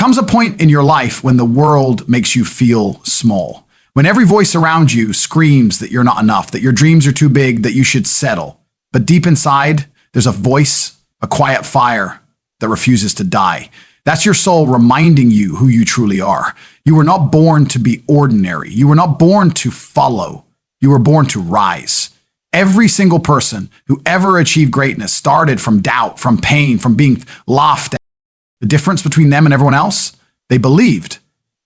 comes a point in your life when the world makes you feel small, when every voice around you screams that you're not enough, that your dreams are too big, that you should settle. But deep inside, there's a voice, a quiet fire that refuses to die. That's your soul reminding you who you truly are. You were not born to be ordinary. You were not born to follow. You were born to rise. Every single person who ever achieved greatness started from doubt, from pain, from being laughed at. The difference between them and everyone else? They believed.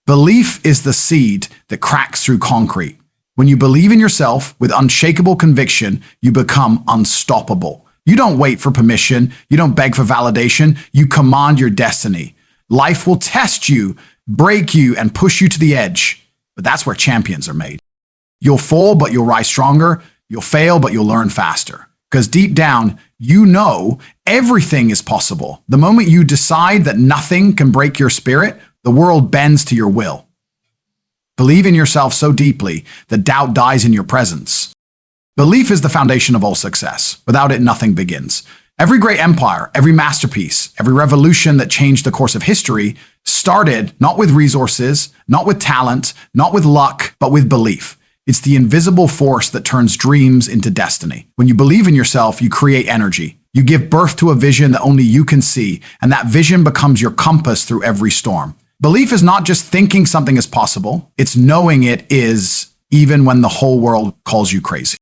Belief is the seed that cracks through concrete. When you believe in yourself with unshakable conviction, you become unstoppable. You don't wait for permission. You don't beg for validation. You command your destiny. Life will test you, break you, and push you to the edge. But that's where champions are made. You'll fall, but you'll rise stronger. You'll fail, but you'll learn faster. Because deep down, you know everything is possible. The moment you decide that nothing can break your spirit, the world bends to your will. Believe in yourself so deeply that doubt dies in your presence. Belief is the foundation of all success. Without it, nothing begins. Every great empire, every masterpiece, every revolution that changed the course of history started not with resources, not with talent, not with luck, but with belief. It's the invisible force that turns dreams into destiny. When you believe in yourself, you create energy. You give birth to a vision that only you can see, and that vision becomes your compass through every storm. Belief is not just thinking something is possible, it's knowing it is, even when the whole world calls you crazy.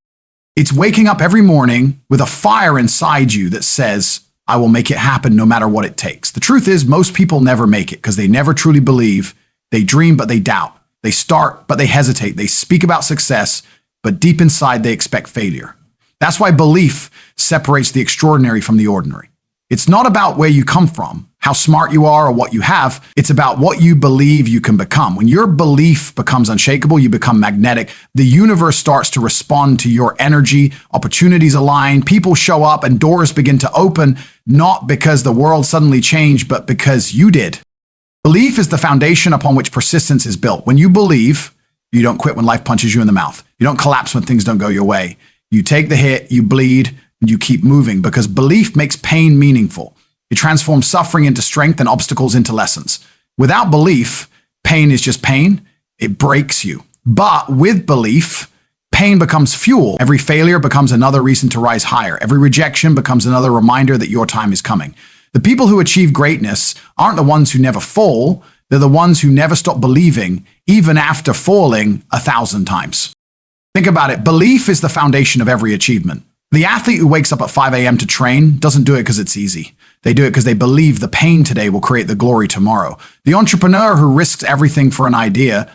It's waking up every morning with a fire inside you that says, I will make it happen no matter what it takes. The truth is, most people never make it because they never truly believe. They dream, but they doubt. They start, but they hesitate. They speak about success, but deep inside they expect failure. That's why belief separates the extraordinary from the ordinary. It's not about where you come from, how smart you are, or what you have. It's about what you believe you can become. When your belief becomes unshakable, you become magnetic. The universe starts to respond to your energy. Opportunities align, people show up, and doors begin to open, not because the world suddenly changed, but because you did. Belief is the foundation upon which persistence is built. When you believe, you don't quit when life punches you in the mouth. You don't collapse when things don't go your way. You take the hit, you bleed, and you keep moving because belief makes pain meaningful. It transforms suffering into strength and obstacles into lessons. Without belief, pain is just pain. It breaks you. But with belief, pain becomes fuel. Every failure becomes another reason to rise higher. Every rejection becomes another reminder that your time is coming. The people who achieve greatness aren't the ones who never fall. They're the ones who never stop believing, even after falling 1,000 times. Think about it. Belief is the foundation of every achievement. The athlete who wakes up at 5 a.m. to train doesn't do it because it's easy. They do it because they believe the pain today will create the glory tomorrow. The entrepreneur who risks everything for an idea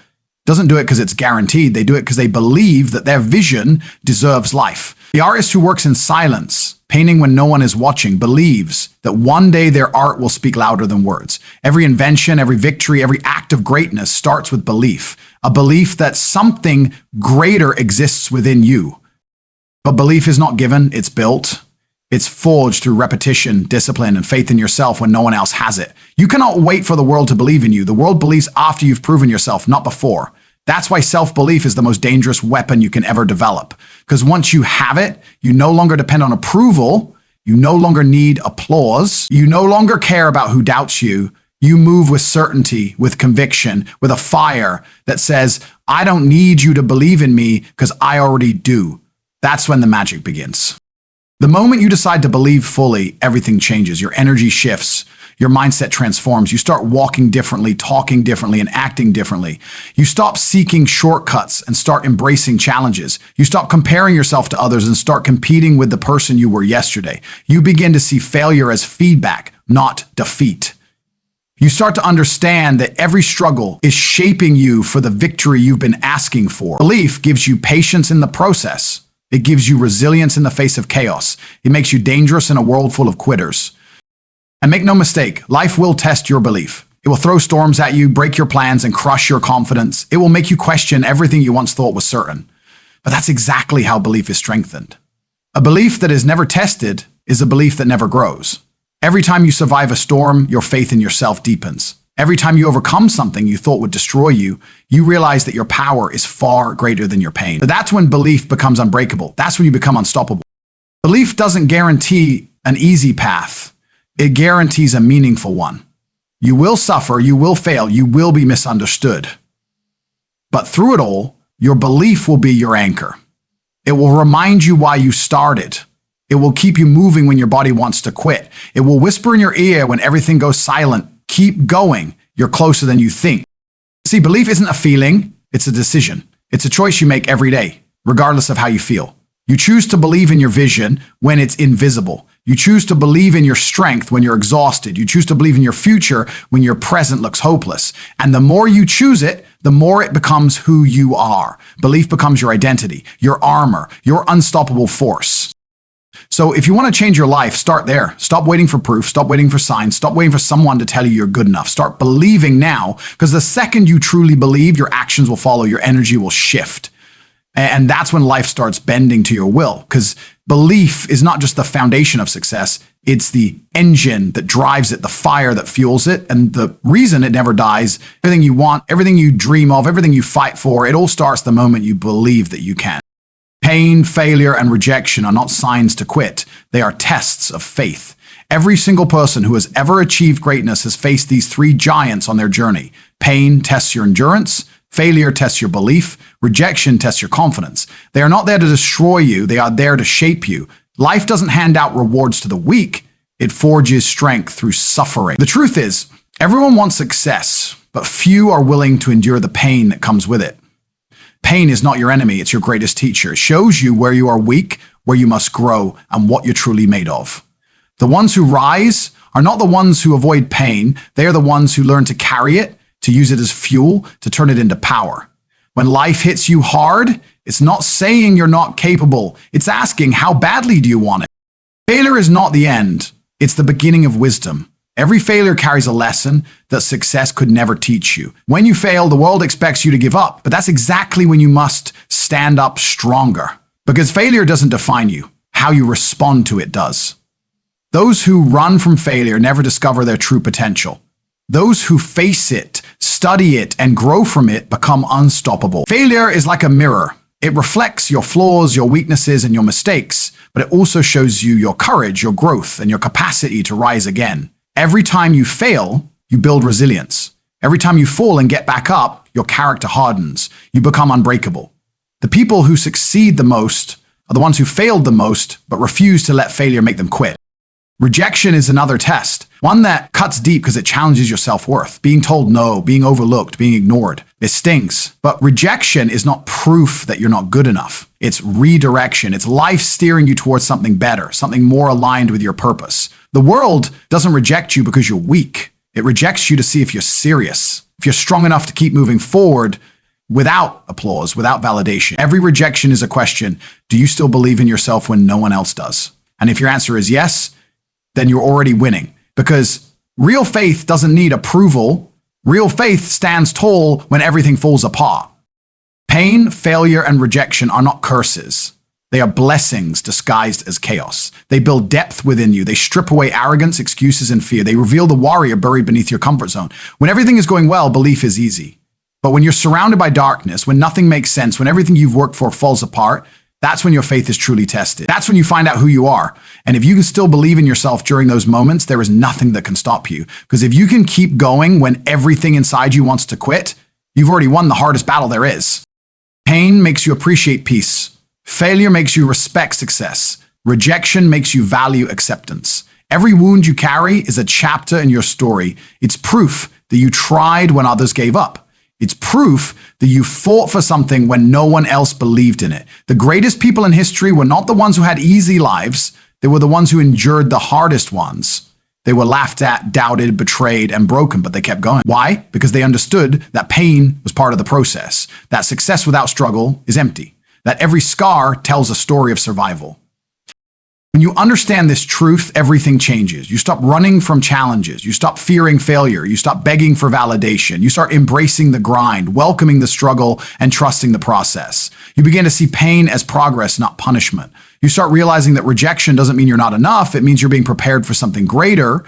doesn't do it because it's guaranteed. They do it because they believe that their vision deserves life. The artist who works in silence, painting when no one is watching, believes that one day their art will speak louder than words. Every invention, every victory, every act of greatness starts with belief. A belief that something greater exists within you. But belief is not given, it's built. It's forged through repetition, discipline, and faith in yourself when no one else has it. You cannot wait for the world to believe in you. The world believes after you've proven yourself, not before. That's why self-belief is the most dangerous weapon you can ever develop. Because once you have it, you no longer depend on approval. You no longer need applause. You no longer care about who doubts you. You move with certainty, with conviction, with a fire that says, I don't need you to believe in me because I already do. That's when the magic begins. The moment you decide to believe fully, everything changes. Your energy shifts. Your mindset transforms. You start walking differently, talking differently, and acting differently. You stop seeking shortcuts and start embracing challenges. You stop comparing yourself to others and start competing with the person you were yesterday. You begin to see failure as feedback, not defeat. You start to understand that every struggle is shaping you for the victory you've been asking for. Belief gives you patience in the process. It gives you resilience in the face of chaos. It makes you dangerous in a world full of quitters. And make no mistake, life will test your belief. It will throw storms at you, break your plans, and crush your confidence. It will make you question everything you once thought was certain. But that's exactly how belief is strengthened. A belief that is never tested is a belief that never grows. Every time you survive a storm, your faith in yourself deepens. Every time you overcome something you thought would destroy you, you realize that your power is far greater than your pain. But that's when belief becomes unbreakable. That's when you become unstoppable. Belief doesn't guarantee an easy path. It guarantees a meaningful one. You will suffer, you will fail, you will be misunderstood. But through it all, your belief will be your anchor. It will remind you why you started. It will keep you moving when your body wants to quit. It will whisper in your ear when everything goes silent. Keep going. You're closer than you think. See, belief isn't a feeling, it's a decision. It's a choice you make every day, regardless of how you feel. You choose to believe in your vision when it's invisible. You choose to believe in your strength when you're exhausted. You choose to believe in your future when your present looks hopeless. And the more you choose it, the more it becomes who you are. Belief becomes your identity, your armor, your unstoppable force. So if you want to change your life, start there. Stop waiting for proof. Stop waiting for signs. Stop waiting for someone to tell you you're good enough. Start believing now, because the second you truly believe, your actions will follow, your energy will shift. And that's when life starts bending to your will, because belief is not just the foundation of success. It's the engine that drives it, the fire that fuels it, and the reason it never dies. Everything you want, everything you dream of, everything you fight for, it all starts the moment you believe that you can. Pain, failure, and rejection are not signs to quit. They are tests of faith. Every single person who has ever achieved greatness has faced these three giants on their journey. Pain tests your endurance. Failure tests your belief. Rejection tests your confidence. They are not there to destroy you. They are there to shape you. Life doesn't hand out rewards to the weak. It forges strength through suffering. The truth is, everyone wants success, but few are willing to endure the pain that comes with it. Pain is not your enemy, it's your greatest teacher. It shows you where you are weak, where you must grow, and what you're truly made of. The ones who rise are not the ones who avoid pain. They are the ones who learn to carry it, to use it as fuel, to turn it into power. When life hits you hard, it's not saying you're not capable. It's asking, how badly do you want it? Failure is not the end. It's the beginning of wisdom. Every failure carries a lesson that success could never teach you. When you fail, the world expects you to give up, but that's exactly when you must stand up stronger. Because failure doesn't define you. How you respond to it does. Those who run from failure never discover their true potential. Those who face it, study it, and grow from it become unstoppable. Failure is like a mirror. It reflects your flaws, your weaknesses, and your mistakes, but it also shows you your courage, your growth, and your capacity to rise again. Every time you fail, you build resilience. Every time you fall and get back up, your character hardens. You become unbreakable. The people who succeed the most are the ones who failed the most, but refuse to let failure make them quit. Rejection is another test, one that cuts deep because it challenges your self-worth. Being told no, being overlooked, being ignored. It stings. But rejection is not proof that you're not good enough. It's redirection. It's life steering you towards something better, something more aligned with your purpose. The world doesn't reject you because you're weak. It rejects you to see if you're serious, if you're strong enough to keep moving forward without applause, without validation. Every rejection is a question. Do you still believe in yourself when no one else does? And if your answer is yes, then you're already winning. Because real faith doesn't need approval. Real faith stands tall when everything falls apart. Pain, failure, and rejection are not curses. They are blessings disguised as chaos. They build depth within you. They strip away arrogance, excuses, and fear. They reveal the warrior buried beneath your comfort zone. When everything is going well, belief is easy. But when you're surrounded by darkness, when nothing makes sense, when everything you've worked for falls apart, that's when your faith is truly tested. That's when you find out who you are. And if you can still believe in yourself during those moments, there is nothing that can stop you. Because if you can keep going when everything inside you wants to quit, you've already won the hardest battle there is. Pain makes you appreciate peace. Failure makes you respect success. Rejection makes you value acceptance. Every wound you carry is a chapter in your story. It's proof that you tried when others gave up. It's proof that you fought for something when no one else believed in it. The greatest people in history were not the ones who had easy lives. They were the ones who endured the hardest ones. They were laughed at, doubted, betrayed, and broken, but they kept going. Why? Because they understood that pain was part of the process, that success without struggle is empty, that every scar tells a story of survival. When you understand this truth, everything changes. You stop running from challenges. You stop fearing failure. You stop begging for validation. You start embracing the grind, welcoming the struggle, and trusting the process. You begin to see pain as progress, not punishment. You start realizing that rejection doesn't mean you're not enough. It means you're being prepared for something greater.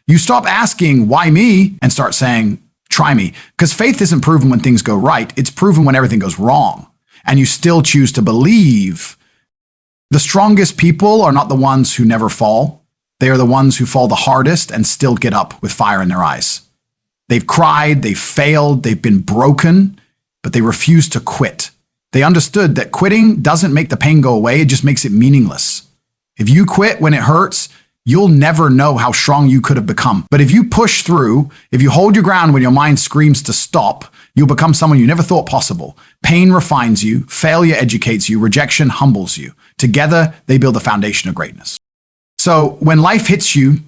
You stop asking, why me? And start saying, try me. Because faith isn't proven when things go right. It's proven when everything goes wrong. And you still choose to believe. The strongest people are not the ones who never fall. They are the ones who fall the hardest and still get up with fire in their eyes. They've cried, they've failed, they've been broken, but they refuse to quit. They understood that quitting doesn't make the pain go away, it just makes it meaningless. If you quit when it hurts, you'll never know how strong you could have become. But if you push through, if you hold your ground when your mind screams to stop, you'll become someone you never thought possible. Pain refines you, failure educates you, rejection humbles you. Together, they build the foundation of greatness. So when life hits you,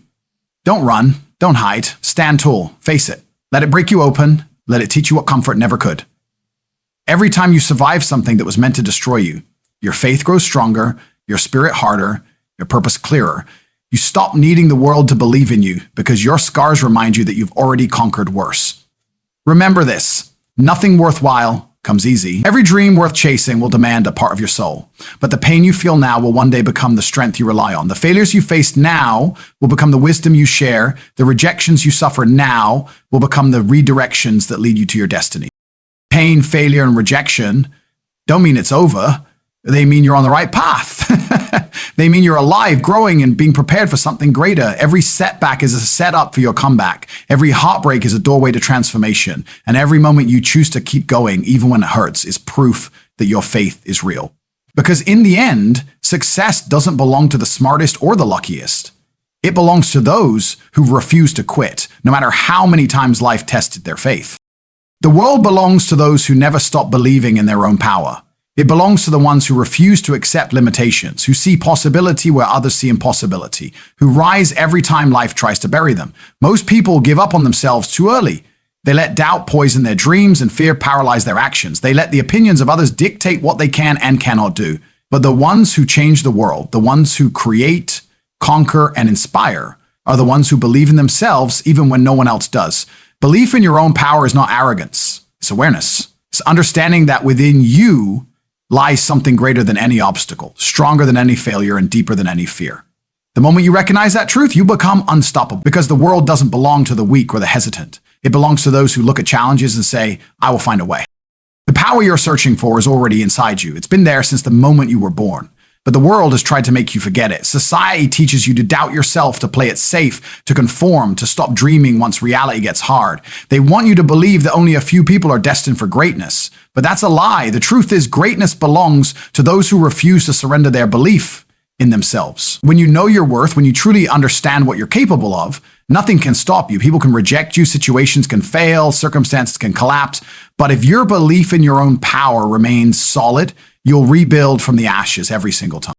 don't run, don't hide, stand tall, face it. Let it break you open, let it teach you what comfort never could. Every time you survive something that was meant to destroy you, your faith grows stronger, your spirit harder, your purpose clearer. You stop needing the world to believe in you because your scars remind you that you've already conquered worse. Remember this, nothing worthwhile comes easy. Every dream worth chasing will demand a part of your soul, but the pain you feel now will one day become the strength you rely on. The failures you face now will become the wisdom you share. The rejections you suffer now will become the redirections that lead you to your destiny. Pain, failure, and rejection don't mean it's over. They mean you're on the right path. They mean you're alive, growing, and being prepared for something greater. Every setback is a setup for your comeback. Every heartbreak is a doorway to transformation. And every moment you choose to keep going, even when it hurts, is proof that your faith is real. Because in the end, success doesn't belong to the smartest or the luckiest. It belongs to those who refuse to quit, no matter how many times life tested their faith. The world belongs to those who never stop believing in their own power. It belongs to the ones who refuse to accept limitations, who see possibility where others see impossibility, who rise every time life tries to bury them. Most people give up on themselves too early. They let doubt poison their dreams and fear paralyze their actions. They let the opinions of others dictate what they can and cannot do. But the ones who change the world, the ones who create, conquer, and inspire, are the ones who believe in themselves even when no one else does. Belief in your own power is not arrogance. It's awareness. It's understanding that within you lies something greater than any obstacle, stronger than any failure, and deeper than any fear. The moment you recognize that truth, you become unstoppable because the world doesn't belong to the weak or the hesitant. It belongs to those who look at challenges and say, I will find a way. The power you're searching for is already inside you. It's been there since the moment you were born. But the world has tried to make you forget it. Society teaches you to doubt yourself, to play it safe, to conform, to stop dreaming once reality gets hard. They want you to believe that only a few people are destined for greatness. But that's a lie. The truth is, greatness belongs to those who refuse to surrender their belief in themselves. When you know your worth, when you truly understand what you're capable of, nothing can stop you. People can reject you, situations can fail, circumstances can collapse. But if your belief in your own power remains solid, you'll rebuild from the ashes every single time.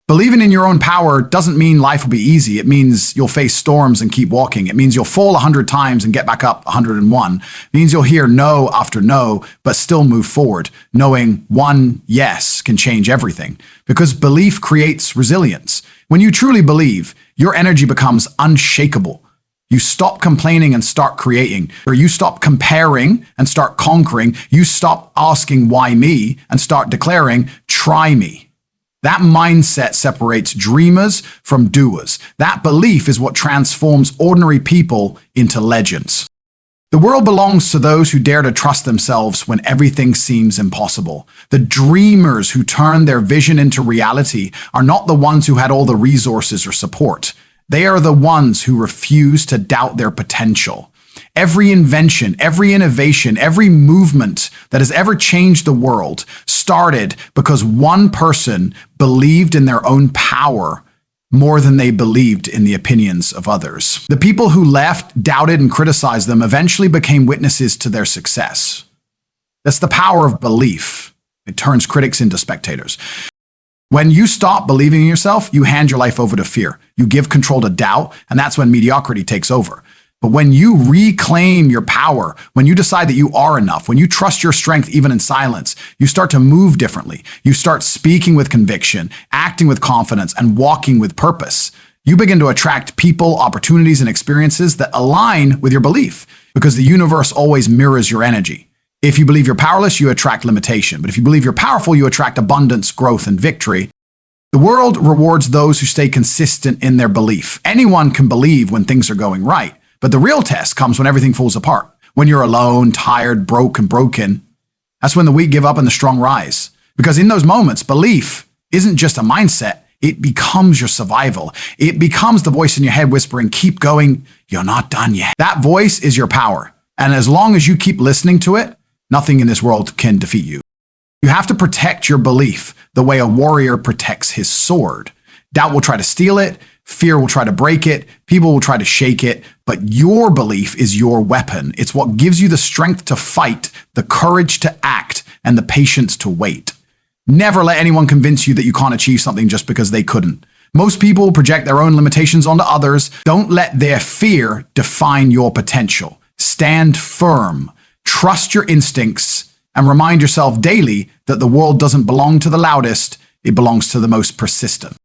Believing in your own power doesn't mean life will be easy. It means you'll face storms and keep walking. It means you'll fall 100 times and get back up 101. It means you'll hear no after no, but still move forward, knowing one yes can change everything. Because belief creates resilience. When you truly believe, your energy becomes unshakable. You stop complaining and start creating, or you stop comparing and start conquering. You stop asking why me and start declaring, try me. That mindset separates dreamers from doers. That belief is what transforms ordinary people into legends. The world belongs to those who dare to trust themselves when everything seems impossible. The dreamers who turn their vision into reality are not the ones who had all the resources or support. They are the ones who refuse to doubt their potential. Every invention, every innovation, every movement that has ever changed the world started because one person believed in their own power more than they believed in the opinions of others. The people who left, doubted, and criticized them eventually became witnesses to their success. That's the power of belief. It turns critics into spectators. When you stop believing in yourself, you hand your life over to fear. You give control to doubt, and that's when mediocrity takes over. But when you reclaim your power, when you decide that you are enough, when you trust your strength even in silence, you start to move differently. You start speaking with conviction, acting with confidence, and walking with purpose. You begin to attract people, opportunities, and experiences that align with your belief because the universe always mirrors your energy. If you believe you're powerless, you attract limitation. But if you believe you're powerful, you attract abundance, growth, and victory. The world rewards those who stay consistent in their belief. Anyone can believe when things are going right. But the real test comes when everything falls apart. When you're alone, tired, broken. That's when the weak give up and the strong rise. Because in those moments, belief isn't just a mindset. It becomes your survival. It becomes the voice in your head whispering, keep going, you're not done yet. That voice is your power. And as long as you keep listening to it, nothing in this world can defeat you. You have to protect your belief the way a warrior protects his sword. Doubt will try to steal it. Fear will try to break it. People will try to shake it. But your belief is your weapon. It's what gives you the strength to fight, the courage to act, and the patience to wait. Never let anyone convince you that you can't achieve something just because they couldn't. Most people project their own limitations onto others. Don't let their fear define your potential. Stand firm. Trust your instincts and remind yourself daily that the world doesn't belong to the loudest. It belongs to the most persistent.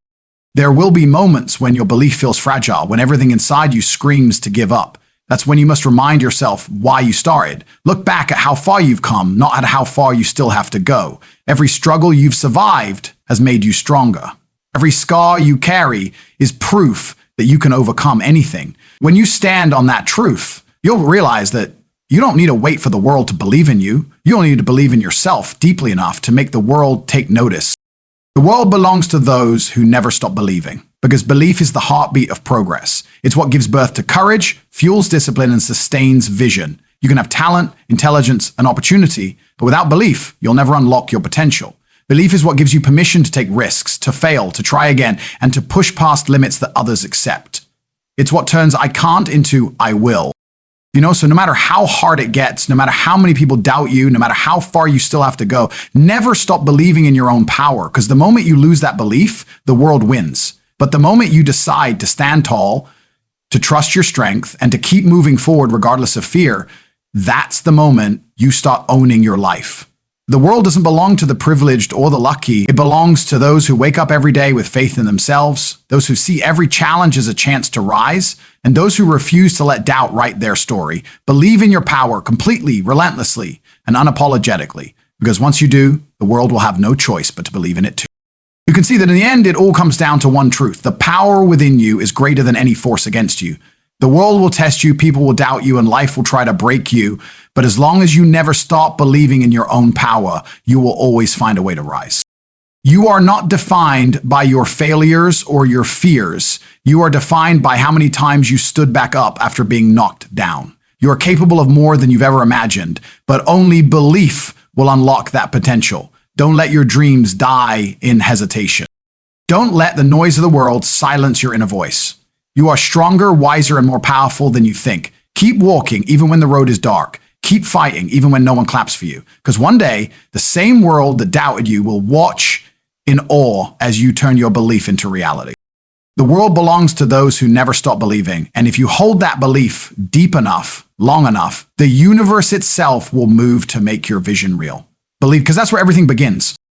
There will be moments when your belief feels fragile, when everything inside you screams to give up. That's when you must remind yourself why you started. Look back at how far you've come, not at how far you still have to go. Every struggle you've survived has made you stronger. Every scar you carry is proof that you can overcome anything. When you stand on that truth, you'll realize that you don't need to wait for the world to believe in you. You only need to believe in yourself deeply enough to make the world take notice. The world belongs to those who never stop believing, because belief is the heartbeat of progress. It's what gives birth to courage, fuels discipline, and sustains vision. You can have talent, intelligence, and opportunity, but without belief, you'll never unlock your potential. Belief is what gives you permission to take risks, to fail, to try again, and to push past limits that others accept. It's what turns I can't into I will. So no matter how hard it gets, no matter how many people doubt you, no matter how far you still have to go, never stop believing in your own power, because the moment you lose that belief, the world wins. But the moment you decide to stand tall, to trust your strength, and to keep moving forward regardless of fear, that's the moment you start owning your life. The world doesn't belong to the privileged or the lucky. It belongs to those who wake up every day with faith in themselves, those who see every challenge as a chance to rise, and those who refuse to let doubt write their story. Believe in your power completely, relentlessly, and unapologetically, because once you do, the world will have no choice but to believe in it too. You can see that in the end, it all comes down to one truth. The power within you is greater than any force against you. The world will test you, people will doubt you, and life will try to break you. But as long as you never stop believing in your own power, you will always find a way to rise. You are not defined by your failures or your fears. You are defined by how many times you stood back up after being knocked down. You are capable of more than you've ever imagined, but only belief will unlock that potential. Don't let your dreams die in hesitation. Don't let the noise of the world silence your inner voice. You are stronger, wiser, and more powerful than you think. Keep walking even when the road is dark. Keep fighting even when no one claps for you. Because one day, the same world that doubted you will watch in awe as you turn your belief into reality. The world belongs to those who never stop believing. And if you hold that belief deep enough, long enough, the universe itself will move to make your vision real. Believe, because that's where everything begins.